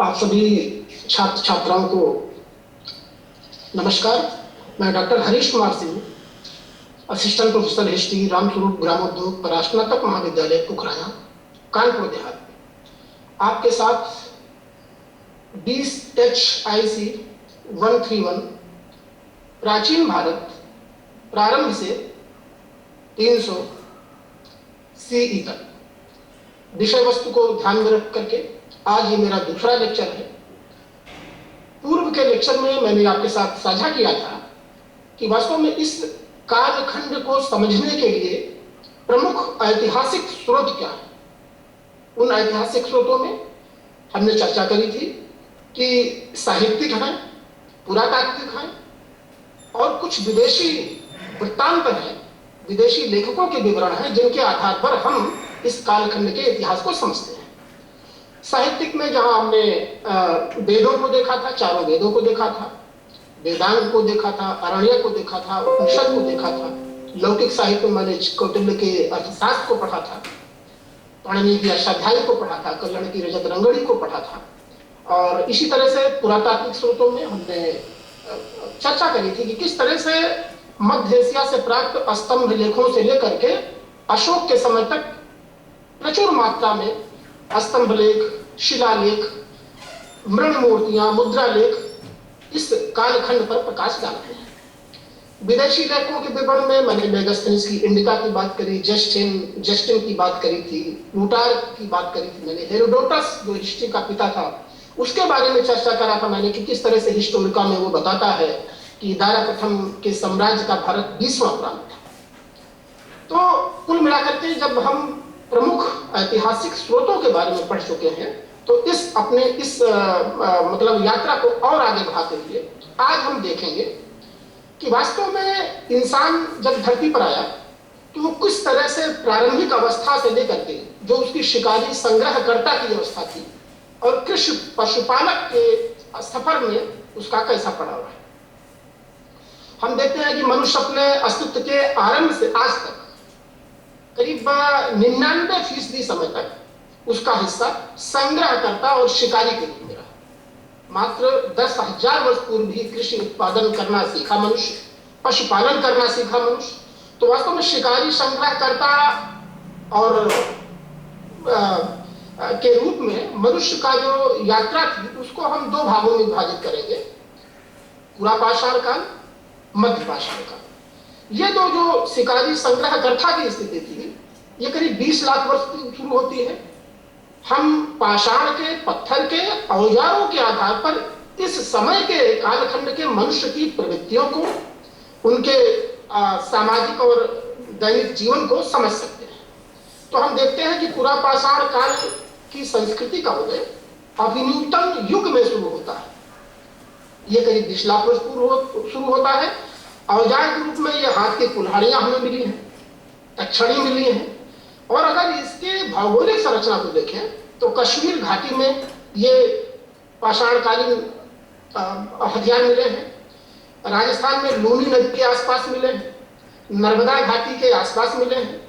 आप सभी छात्र छात्राओं को नमस्कार। मैं doctor Harish Kumar Singh, assistant professor history, Ramswaroop ग्रामोद्योग परास्नातक महाविद्यालय पुखराया, कानपुर देहात, आपके साथ 20 HIC 131 प्राचीन भारत प्रारंभ से 300 CE तक विषय वस्तु को ध्यान में रख करके आज ये मेरा दूसरा लेक्चर है। पूर्व के लेक्चर में मैंने आपके साथ साझा किया था कि वास्तव में इस कालखंड को समझने के लिए प्रमुख ऐतिहासिक स्रोत क्या है। उन ऐतिहासिक स्रोतों में हमने चर्चा करी थी कि साहित्यिक हैं, पुरातात्विक हैं और कुछ विदेशी वृत्तांत हैं, विदेशी लेखकों के विवरण हैं, जिनके आधार पर हम इस कालखंड के इतिहास को समझते हैं। साहित्यिक में जहां हमने वेदों को देखा था, चारों वेदों को देखा था, वेदांग को देखा था, अरण्यक को देखा था, उपनिषद को देखा था। लौकिक साहित्य में मैंने कौटिल्य के अर्थशास्त्र को पढ़ा था, पाणिनि की अष्टाध्यायी को पढ़ा था, कल्याण की रजत रंगड़ी को पढ़ा था। और इसी तरह से पुरातात्विक स्रोतों में हमने चर्चा करी थी कि किस तरह से मध्य एशिया से प्राप्त स्तंभ लेखों से लेकर के अशोक के समय तक प्रचुर मात्रा में स्तंभ लेख, शिलालेख, मृण मूर्तियां, मुद्रा लेख इस कालखंड पर प्रकाश डालते हैं। विदेशी लेखकों के विवरण में मैंने मेगास्थनीज की इंडिका की बात करी, जस्टिन की बात करी थी, प्लूटार्क की बात करी थी मैंने, हेरोडोटस जो हिस्ट्री का पिता था उसके बारे में चर्चा करा था मैंने कि किस तरह से हिस्टोरिका में वो बताता है कि दारा प्रथम के साम्राज्य का भारत 20वां प्रांत था। तो कुल मिलाकर के जब हम प्रमुख ऐतिहासिक स्रोतों के बारे में पढ़ चुके हैं तो इस मतलब यात्रा को और आगे बढ़ाते हुए आज हम देखेंगे कि वास्तव में इंसान जब धरती पर आया तो वो किस तरह से प्रारंभिक अवस्था से लेकर के जो उसकी शिकारी संग्रहकर्ता की अवस्था थी और कृषि पशुपालक के सफर में उसका कैसा पड़ाव है। हम देखते हैं कि मनुष्य अपने अस्तित्व के आरंभ से आज तक करीब 99% समय तक उसका हिस्सा संग्रहकर्ता और शिकारी के रूप में रहा। मात्र 10,000 वर्ष पूर्व ही कृषि उत्पादन करना सीखा मनुष्य, पशुपालन करना सीखा मनुष्य। तो वास्तव में शिकारी संग्रहकर्ता और के रूप में मनुष्य का जो यात्रा थी उसको हम दो भागों में विभाजित करेंगे, पुरापाषाण काल, मध्य पाषाण काल। ये दो जो शिकारी संग्रहकर्ता की स्थिति थी ये करीब 20 लाख वर्ष शुरू होती है। हम पाषाण के, पत्थर के औजारों के आधार पर इस समय के कालखंड के मनुष्य की प्रवृत्तियों को, उनके सामाजिक और दैनिक जीवन को समझ सकते हैं। तो हम देखते हैं कि पुरापाषाण काल की संस्कृति का उदय अभिनूतन युग में शुरू होता है। ये करीब 20 लाख वर्ष पूर्व शुरू होता है। औजार के रूप में ये हाथ की कुल्हाड़ियां हमें मिली हैं, तक्षणी मिली हैं। और अगर इसके भौगोलिक संरचना को देखें तो कश्मीर घाटी में ये पाषाणकालीन हथियार मिले हैं, राजस्थान में लूनी नदी के आसपास मिले हैं, नर्मदा घाटी के आसपास मिले हैं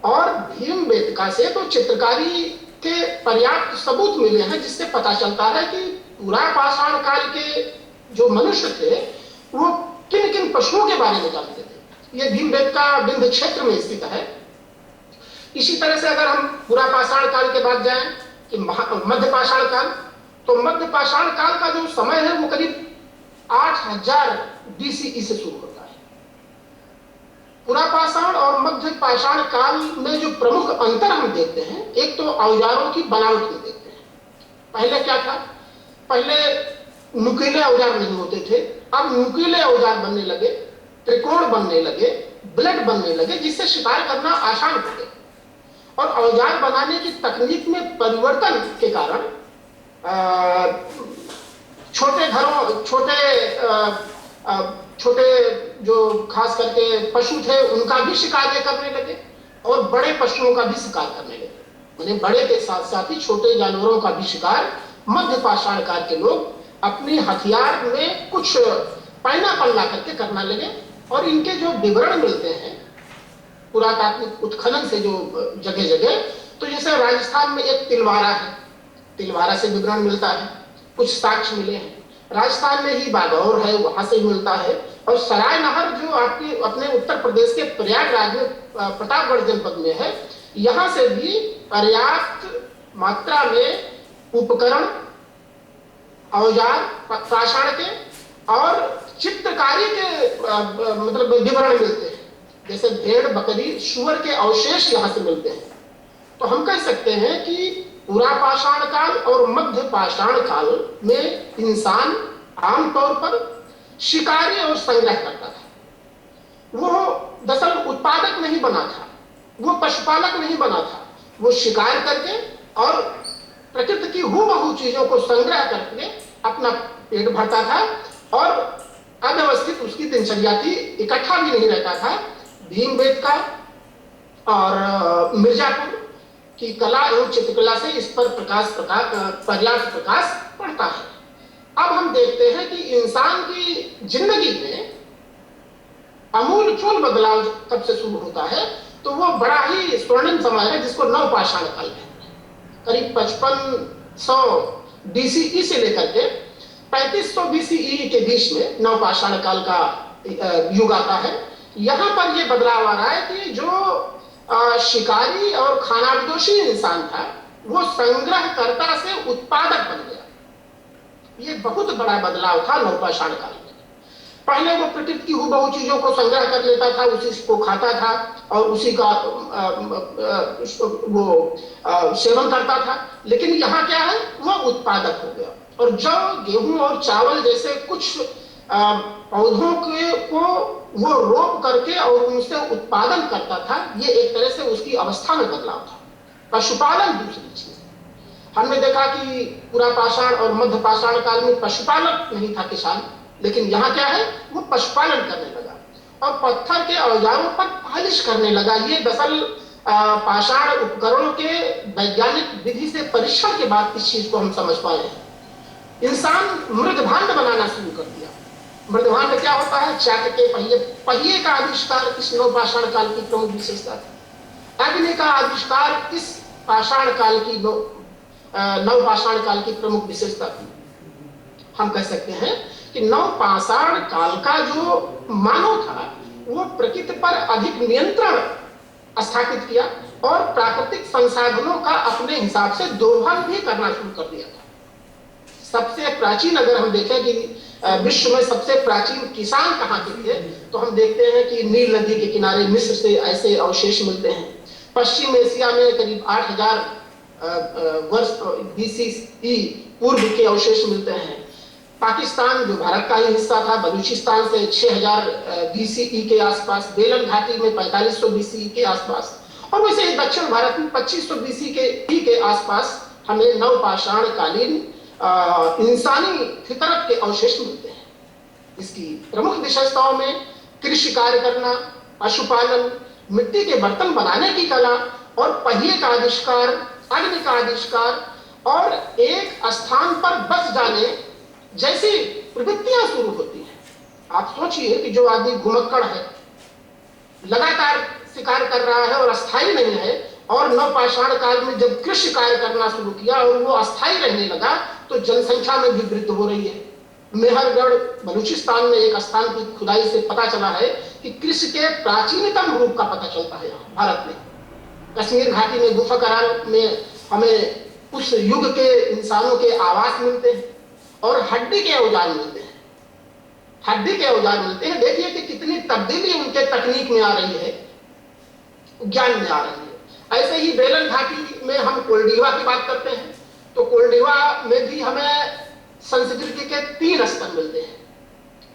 और भीमबेटका से तो चित्रकारी के पर्याप्त सबूत मिले हैं, जिससे पता चलता है कि पुरापाषाण काल के जो मनुष्य थे वो किन किन पशुओं के बारे में जानते थे। ये भीमबेटका विंध्य क्षेत्र में स्थित है। इसी तरह से अगर हम पुरापाषाण काल के बाद जाएं कि मध्य पाषाण काल, तो मध्य पाषाण काल का जो समय है वो करीब 8000 BCE से शुरू होता है। पुरापाषाण और मध्य पाषाण काल में जो प्रमुख अंतर हम देखते हैं, एक तो औजारों की बनावट में देखते हैं। पहले क्या था, पहले नुकीले औजार नहीं होते थे, अब नुकीले औजार बनने लगे, त्रिकोण बनने लगे, ब्लेड बनने लगे, जिससे शिकार करना आसान हो गया। और औजार बनाने की तकनीक में परिवर्तन के कारण छोटे घरों, छोटे जो खास करके पशु थे उनका भी शिकार ये करने लगे और बड़े पशुओं का भी शिकार करने लगे। यानी बड़े के साथ साथ ही छोटे जानवरों का भी शिकार मध्य पाषाण काल के लोग अपने हथियार में कुछ पैनापन ला करके करना लगे। और इनके जो विवरण मिलते हैं पुरातात्विक उत्खनन से जो जगह जगह, तो जैसे राजस्थान में एक तिलवारा है, तिलवारा से विवरण मिलता है। कुछ साक्ष्य मिले हैं। राजस्थान में ही बागौर है, वहां से मिलता है। और सराय नहर जो आपके अपने उत्तर प्रदेश के प्रयागराज में प्रतापगढ़ जनपद में है, यहां से भी पर्याप्त मात्रा में उपकरण, औजार, पाषाण के और चित्रकारी के मतलब विवरण मिलते हैं। जैसे भेड़, बकरी, सुअर के अवशेष यहां से मिलते हैं। तो हम कह सकते हैं कि पूरा पाषाण काल और मध्य पाषाण काल में इंसान आमतौर पर शिकारी और संग्रह करता था। वो दरअसल उत्पादक नहीं बना था, वो पशुपालक नहीं बना था। वो शिकार करके और प्रकृति की हूबहू चीजों को संग्रह करके अपना पेट भरता था और अव्यवस्थित उसकी दिनचर्या थी, इकट्ठा भी नहीं रहता था। भीमबेटका और मिर्जापुर की कला एवं चित्रकला से इस पर पर्याप्त प्रकाश पड़ता है। अब हम देखते हैं कि इंसान की जिंदगी में अमूल चूल बदलाव कब से शुरू होता है, तो वो बड़ा ही स्वर्णिम समय है जिसको नवपाषाण काल कहते हैं। करीब 5500 बीसीई से लेकर के 3500 बीसीई के बीच में नवपाषाण काल का युग आता है। यहां पर यह बदलाव आ रहा है कि जो शिकारी और खानाबदोशी इंसान था, वो संग्रहकर्ता से उत्पादक बन गया। ये बहुत बड़ा बदलाव था नवपाषाण काल में। पहले वो प्रकृति की हूबहू चीजों को संग्रह कर लेता था, उसी को खाता था और उसी का सेवन करता था। लेकिन यहाँ क्या है, वो उत्पादक हो गया। और जौ, गेहूं और चावल जैसे कुछ पौधों को वो रोप करके और उनसे उत्पादन करता था। ये एक तरह से उसकी अवस्था में बदलाव था। पशुपालन दूसरी चीज। हमने देखा कि पूरा पाषाण और मध्य पाषाण काल में पशुपालक नहीं था किसान, लेकिन यहाँ क्या है, वो पशुपालन करने लगा और पत्थर के औजारों पर पालिश करने लगा। ये दरअसल पाषाण उपकरणों के वैज्ञानिक विधि से परीक्षण के बाद इस चीज को हम समझ पाए हैं। इंसान मृदभांड बनाना शुरू कर दिया। मृदभांड क्या होता है, चाक के पहिए का आविष्कार इस नवपाषाण काल की प्रमुख विशेषता थी। अग्नि का आविष्कार इस पाषाण काल की नवपाषाण काल की प्रमुख विशेषता थी। हम कह सकते हैं कि नवपाषाण काल का जो मानव था, वो प्रकृति पर अधिक नियंत्रण स्थापित किया और प्राकृतिक संसाधनों का अपने हिसाब से दुर्भोग भी करना शुरू कर दिया था। सबसे प्राचीन, अगर हम देखें कि विश्व में सबसे प्राचीन किसान कहाँ के थे, तो हम देखते हैं कि नील नदी के किनारे मिस्र से ऐसे अवशेष मिलते हैं। पश्चिम एशिया में करीब 8000 वर्ष बीसीई पूर्व के अवशेष मिलते हैं। पाकिस्तान जो भारत का ही हिस्सा था, बलूचिस्तान से 6000 बीसीई के आसपास, बेलन घाटी में 4500 बीसीई के आसपास, और वैसे ही दक्षिण भारत में 2500 बीसी के आसपास हमें नवपाषाण कालीन इंसानी फितरत के अवशेष मिलते हैं। इसकी प्रमुख विशेषताओं में कृषि कार्य करना, पशुपालन, मिट्टी के बर्तन बनाने की कला और पहिए का आविष्कार, अग्नि का आविष्कार और एक स्थान पर बस जाने जैसी प्रवृत्तियां शुरू होती हैं। आप सोचिए कि जो आदमी घुमक्कड़ है, लगातार शिकार कर रहा है और अस्थायी नहीं है, और नवपाषाण काल में जब कृषि कार्य करना शुरू किया और वो अस्थायी रहने लगा, तो जनसंख्या में भी वृद्धि हो रही है। मेहरगढ़ बलूचिस्तान में एक स्थान की खुदाई से पता चला है कि कृषि के प्राचीनतम रूप का पता चलता है भारत में। कश्मीर घाटी में गुफा करार में हमें उस युग के इंसानों के आवास मिलते हैं और हड्डी के औजार मिलते हैं। हड्डी के औजार मिलते हैं। देखिए कि कितनी तब्दीली उनके तकनीक में आ रही है, ज्ञान में आ रही है। ऐसे ही बेलन घाटी में हम कोल्डिवा की बात करते हैं, तो कोल्डिवा में भी हमें संस्कृति के 3 स्तर मिलते हैं।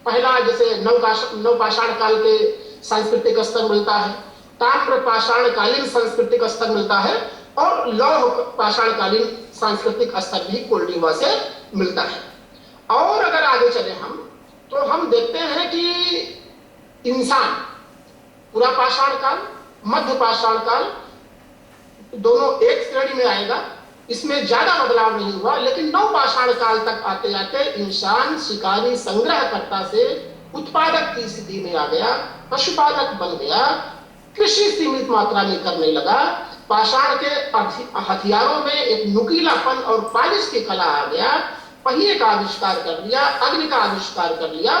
पहला जैसे नवपाषाण काल के सांस्कृतिक स्तर मिलता है, ताम्र पाषाण कालीन सांस्कृतिक स्तर मिलता है और लौह पाषाण कालीन सांस्कृतिक स्तर भी कोल्डिवा से मिलता है। और अगर आगे चले हम, तो हम देखते हैं कि इंसान पूरा पाषाण काल, मध्य पाषाण काल दोनों एक श्रेणी में आएगा। इसमें ज्यादा बदलाव नहीं हुआ, लेकिन नवपाषाण काल तक आते आते इंसान शिकारी संग्रहकर्ता से उत्पादक की स्थिति में आ गया, पशुपालक बन गया, कृषि सीमित मात्रा में करने लगा, पाषाण के हथियारों में एक नुकीलापन और पालिश की कला आ गया, पहिए का आविष्कार कर लिया, अग्नि का आविष्कार कर लिया,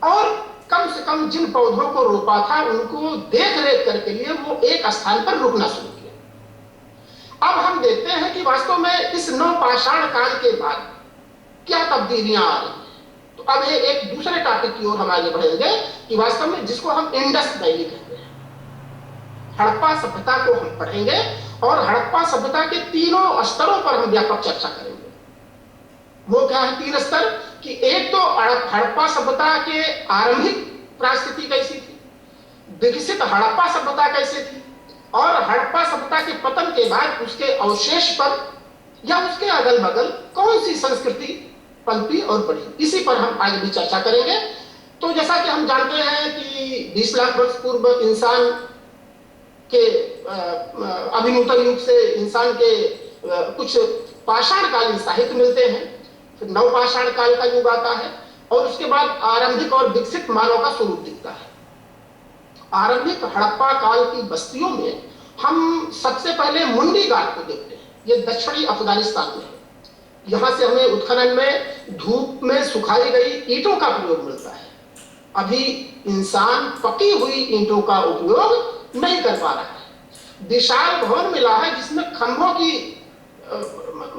और कम से कम जिन पौधों को रोपा था उनको देख रेख करके लिए वो एक स्थान पर रुकना शुरू किया। अब हम देखते हैं कि वास्तव में इस नवपाषाण काल के बाद क्या तब्दीलियां आ रही हैं। तो अब ये एक दूसरे टॉपिक की ओर हम आगे बढ़ेंगे कि वास्तव में जिसको हम इंडस वैली कहते हैं, हड़प्पा सभ्यता को हम पढ़ेंगे और हड़प्पा सभ्यता के तीनों स्तरों पर हम व्यापक चर्चा करेंगे। वो क्या है तीन स्तर कि एक तो हड़प्पा सभ्यता के आरंभिक परिस्थिति कैसी थी, विकसित हड़प्पा सभ्यता कैसे थी, और हड़प्पा सभ्यता के पतन के बाद उसके अवशेष पर या उसके अगल बगल कौन सी संस्कृति पनपी और बढ़ी, इसी पर हम आगे भी चर्चा करेंगे। तो जैसा कि हम जानते हैं कि 20 लाख वर्ष पूर्व इंसान के अभिनूतन युग से इंसान के कुछ पाषाण कालीन साहित्य मिलते हैं, फिर नवपाषाण काल का युग आता है और उसके बाद आरंभिक और विकसित मानव का स्वरूप दिखता है। आरंभिक हड़प्पा काल की बस्तियों में हम सबसे पहले मुंडी घाट को देखते हैं। ये दक्षिणी अफगानिस्तान में है। यहां से हमें उत्खनन में धूप में सुखाई गई ईंटों का प्रयोग मिलता है। अभी इंसान पकी हुई ईंटों का उपयोग नहीं कर पा रहा है। विशाल भवन मिला है जिसमें खंभों की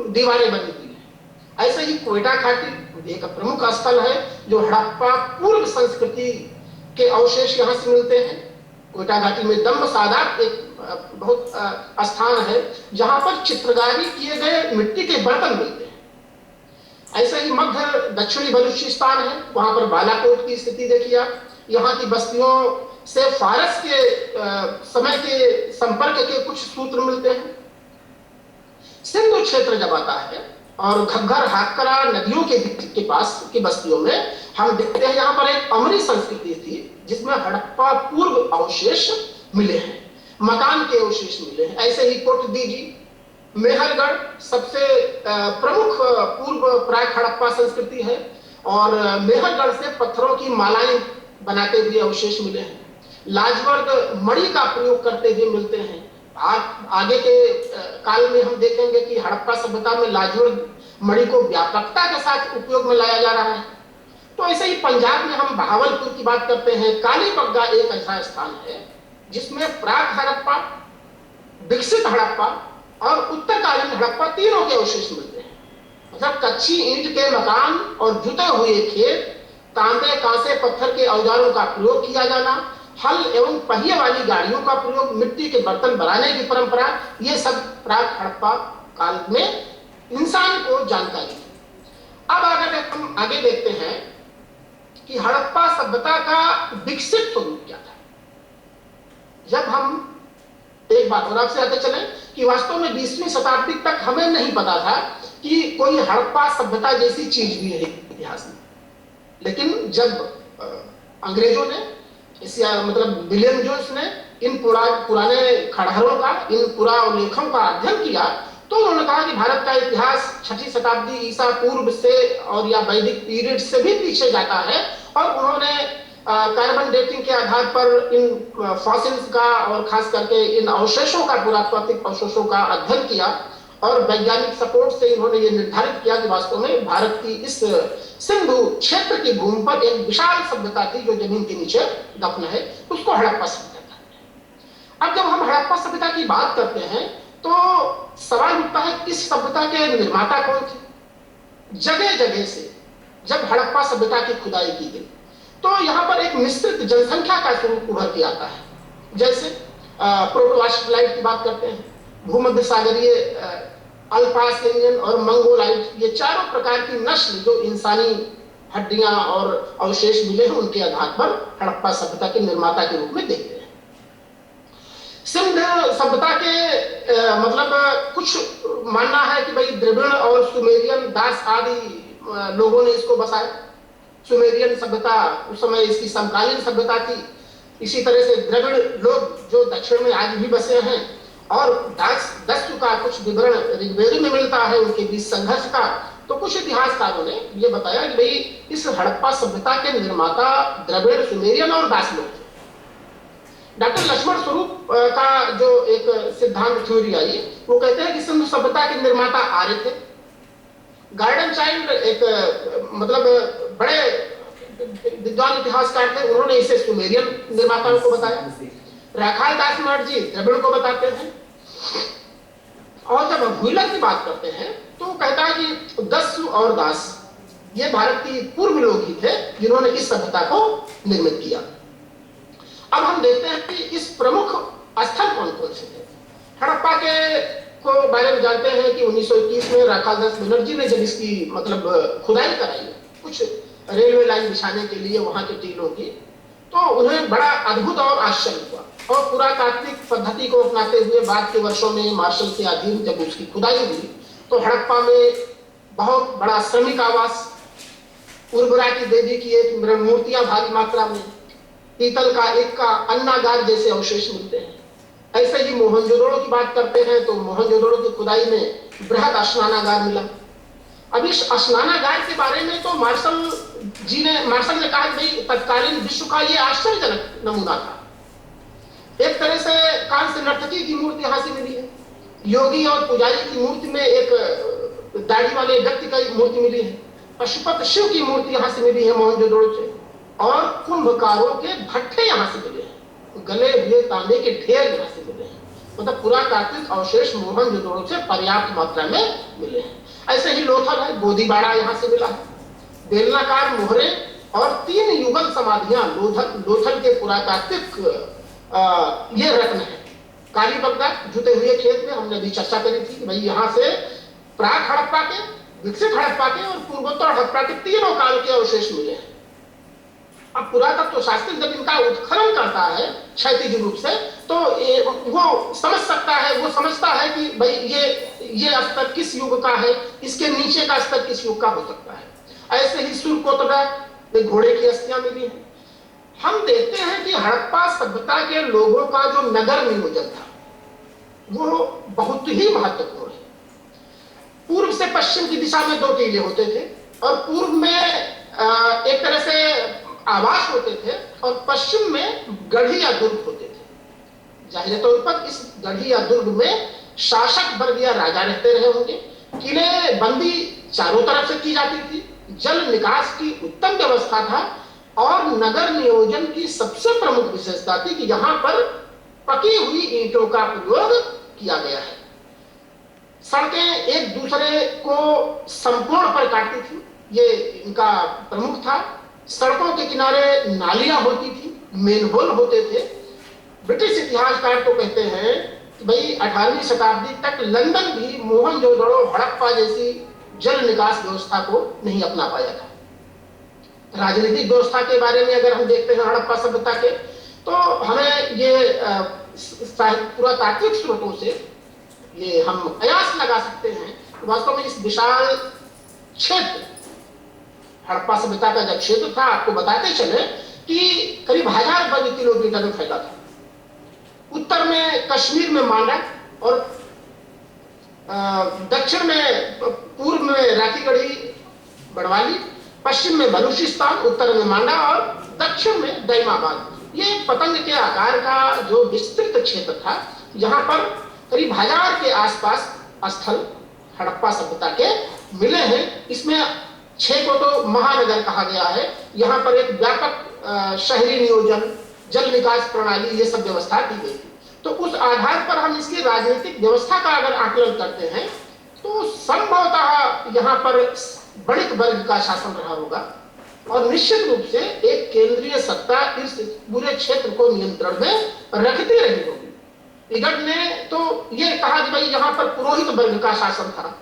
दीवारें बनी हुई है। ऐसे ही कोयटा घाटी एक प्रमुख स्थल है जो हड़प्पा पूर्व संस्कृति के अवशेष यहां से मिलते हैं। कोयटा घाटी में दम्ब सादात एक बहुत स्थान है जहां पर चित्रकारी किए गए मिट्टी के बर्तन मिलते हैं। ऐसे ही मध्य दक्षिणी बलूचिस्तान है, वहां पर बालाकोट की स्थिति देखिए। यहाँ की बस्तियों से फारस के समय के संपर्क के कुछ सूत्र मिलते हैं। सिंधु क्षेत्र जब आता है और घग्गर हाकरा नदियों के पास की बस्तियों में हम देखते हैं यहाँ पर एक अमरी संस्कृति थी जिसमें हड़प्पा पूर्व अवशेष मिले हैं, मकान के अवशेष मिले हैं। ऐसे ही कोटदीजी, मेहरगढ़ सबसे प्रमुख पूर्व प्राक हड़प्पा संस्कृति है और मेहरगढ़ से पत्थरों की मालाएं बनाते हुए अवशेष मिले हैं। लाजवर्द मणि का प्रयोग करते हुए मिलते हैं। आगे के काल में हम देखेंगे कि हड़प्पा सभ्यता में लाजवर्द मणि को व्यापकता के साथ उपयोग में लाया जा रहा है। तो ऐसे ही पंजाब में हम बहावलपुर की बात करते हैं। कालीबंगा एक ऐसा स्थान है जिसमें प्राक हड़प्पा, विकसित हड़प्पा और उत्तरकालीन हड़प्पा तीनों के अवशेष मिलते हैं। मतलब कच्ची ईंट के मकान और जुते हुए खेत, तांबे कांसे पत्थर के औजारों का प्रयोग किया जाना, हल एवं पहिए वाली गाड़ियों का प्रयोग, मिट्टी के बर्तन बनाने की परंपरा, ये सब प्राक हड़प्पा काल में इंसान को जानकारी। अब अगर हम आगे देखते हैं कि हड़प्पा सभ्यता का विकसित स्वरूप क्या था। जब हम एक बात और आपसे आते चले कि वास्तव में 20वीं शताब्दी तक हमें नहीं पता था कि कोई हड़प्पा सभ्यता जैसी चीज भी है इतिहास में। लेकिन जब अंग्रेजों ने मतलब विलियम जोन्स ने इन पुराने खंडहरों का, इन पुरालेखों का अध्ययन किया तो उन्होंने कहा कि भारत का इतिहास 6वीं शताब्दी ईसा पूर्व से और या वैदिक पीरियड से भी पीछे जाता है। और उन्होंने कार्बन डेटिंग के आधार पर इन फॉसिल्स का और खास करके इन अवशेषों का, पुरातात्विक अवशेषों का अध्ययन किया और वैज्ञानिक सपोर्ट से इन्होंने ये निर्धारित किया कि वास्तव में भारत की इस सिंधु क्षेत्र की भूमि पर एक विशाल सभ्यता थी जो जमीन के नीचे दफन है, उसको हड़प्पा सभ्यता कहते हैं। अब जब हम हड़प्पा सभ्यता की बात करते हैं तो सवाल उठता है इस सभ्यता के निर्माता कौन थे। जगह जगह से जब हड़प्पा सभ्यता की खुदाई की गई तो यहाँ पर एक मिश्रित जनसंख्या का स्वरूप उभर के आता है। जैसे प्रोटोलाइट की बात करते हैं, भूमध्य सागरीय, अल्पासिनियन और मंगोलाइट, ये चारों प्रकार की नस्ल जो इंसानी हड्डियां और अवशेष मिले हैं उनके आधार पर हड़प्पा सभ्यता के निर्माता के रूप में देखते हैं। सिंध सभ्यता के मतलब कुछ मानना है कि भाई द्रविड़ और सुमेरियन, दास आदि लोगों ने इसको बसाया। सुमेरियन सभ्यता उस समय इसकी समकालीन सभ्यता थी। इसी तरह से द्रविड़ लोग जो दक्षिण में आज भी बसे हैं और दस्यु का कुछ विवरण ऋग्वेद में मिलता है उनके बीच संघर्ष का। तो कुछ इतिहासकारों ने यह बताया कि भाई इस हड़प्पा सभ्यता के निर्माता द्रविड़, सुमेरियन और दास लोग थे। डॉक्टर लक्ष्मण स्वरूप का जो एक सिद्धांत थ्योरी आई वो कहते हैं कि सिंधु सभ्यता के निर्माता आर्य थे गार्डन चाइल्ड एक मतलब बड़े विद्वान इतिहासकार थे, उन्होंने इसे सुमेरियन निर्माताओं को बताया। राखाल दास मठ जी द्रविड़ को बताते हैं। और जब व्हीलर की बात करते हैं तो कहता है कि दस्यु और दास ये भारत की पूर्व लोग ही थे जिन्होंने इस सभ्यता को निर्मित किया। अब हम देखते हैं कि इस प्रमुख स्थल कौन कौन से थे। हड़प्पा के को बारे में जानते हैं कि 1921 में राखाल दास बनर्जी ने जब इसकी मतलब खुदाई कराई कुछ रेलवे लाइन बिछाने के लिए वहां के टीलों की, तो उन्हें बड़ा अद्भुत और आश्चर्य हुआ। और पुरातात्विक पद्धति को अपनाते हुए बाद के वर्षों में मार्शल के अधीन जब उसकी खुदाई हुई तो हड़प्पा में बहुत बड़ा श्रमिक आवास, उर्वरा की देवी की एक मूर्तियां भारी मात्रा में, पीतल का एक का अन्नागार जैसे अवशेष मिलते हैं। ऐसे ही मोहनजोदड़ो की बात करते हैं तो मोहनजोदड़ो की खुदाई में बृहद स्नानागार मिला। अब इस स्नानागार के बारे में तो मार्शल ने कहा भाई तत्कालीन विश्व का ये आश्चर्यजनक नमूना था। एक तरह से कांस्य नर्तकी की मूर्ति यहां से मिली है, योगी और पुजारी की मूर्ति में एक दाढ़ी वाले व्यक्ति का मूर्ति मिली है, पशुपत शिव की मूर्ति यहां से मिली है मोहनजोदड़ो से, और कुंभकारों के भट्ठे यहां से मिले हैं, गले हुए तांबे के ढेर यहां से मिले हैं। मतलब पुरातात्विक अवशेष मोहनजोदड़ो से पर्याप्त मात्रा में मिले हैं। ऐसे ही लोथल है, बोधीबाड़ा यहां से मिला है, बेलनाकार मोहरे और 3 युगल समाधियां लोथल के पुरातात्विक ये रत्न है। काली बगदा जुटे हुए खेत में हमने भी चर्चा करी थी कि भाई यहां से प्राक हड़प्पा के, विकसित हड़प्पा के और पूर्वोत्तर हड़प्पा के तीनों काल के अवशेष मिले हैं। अब पुरातत्व शास्त्री जब इनका उत्खनन करता है क्षैतिज रूप से तो वो समझ सकता है, वो समझता है कि भाई ये स्तर किस युग का है, इसके नीचे का स्तर किस युग का हो सकता है। ऐसे ही सुरकोटड़ा घोड़े की अस्थियां मिली हैं। हम देखते हैं कि हड़प्पा सभ्यता के लोगों का जो नगर नियोजन था वो बहुत ही महत्वपूर्ण है। पूर्व से पश्चिम की दिशा में 2 टीले होते थे और पूर्व में एक तरह से आवास होते थे और पश्चिम में गढ़ी या दुर्ग होते थे। जाहिर तौर पर इस गढ़ी या दुर्ग में शासक वर्ग या राजा रहते रहे होंगे। किले बंदी चारों तरफ से की जाती थी, जल निकास की उत्तम व्यवस्था था और नगर नियोजन की सबसे प्रमुख विशेषता थी कि यहां पर पकी हुई ईंटों का प्रयोग किया गया है। सड़कें एक दूसरे को संपूर्ण पर काटती थी, ये इनका प्रमुख था। सड़कों के किनारे नालियां होती थी, मेनहोल होते थे। ब्रिटिश इतिहासकार तो कहते हैं कि भाई 18वीं शताब्दी तक लंदन भी मोहनजोदड़ो हड़प्पा जैसी जल निकास व्यवस्था को नहीं अपना पाया था। राजनीतिक व्यवस्था के बारे में अगर हम देखते हैं हड़प्पा सभ्यता के, तो हमें ये पुरातात्विक स्रोतों से ये हम कयास लगा सकते हैं कि वास्तव में इस विशाल क्षेत्र हड़प्पा सभ्यता का जब क्षेत्र था, आपको बताते चले कि करीब 1000 वर्ग किलोमीटर में फैला था। उत्तर में कश्मीर में मांडा और दक्षिण में पूर्व में राखीगढ़ी बड़वाली, पश्चिम में बलूचिस्तान, उत्तर में मांडा और दक्षिण में दैमाबाद। ये पतंग के आकार का जो विस्तृत क्षेत्र था, यहाँ पर करीब 1000 के आसपास स्थल हड़प्पा सभ्यता के मिले हैं। इसमें 6 को तो महानगर कहा गया है। यहाँ पर एक व्यापक शहरी नियोजन, जल निकास प्रणाली, ये सब व्यवस्था दी गई थी। तो उस आधार पर हम इसकी राजनीतिक व्यवस्था का अगर आकलन करते हैं तो संभवतः यहाँ पर बणिक वर्ग का शासन रहा होगा और निश्चित रूप से एक केंद्रीय सत्ता इस पूरे क्षेत्र को नियंत्रण में रखती रही होगी। इगट ने तो ये कहा कि भाई यहाँ पर पुरोहित वर्ग का शासन था।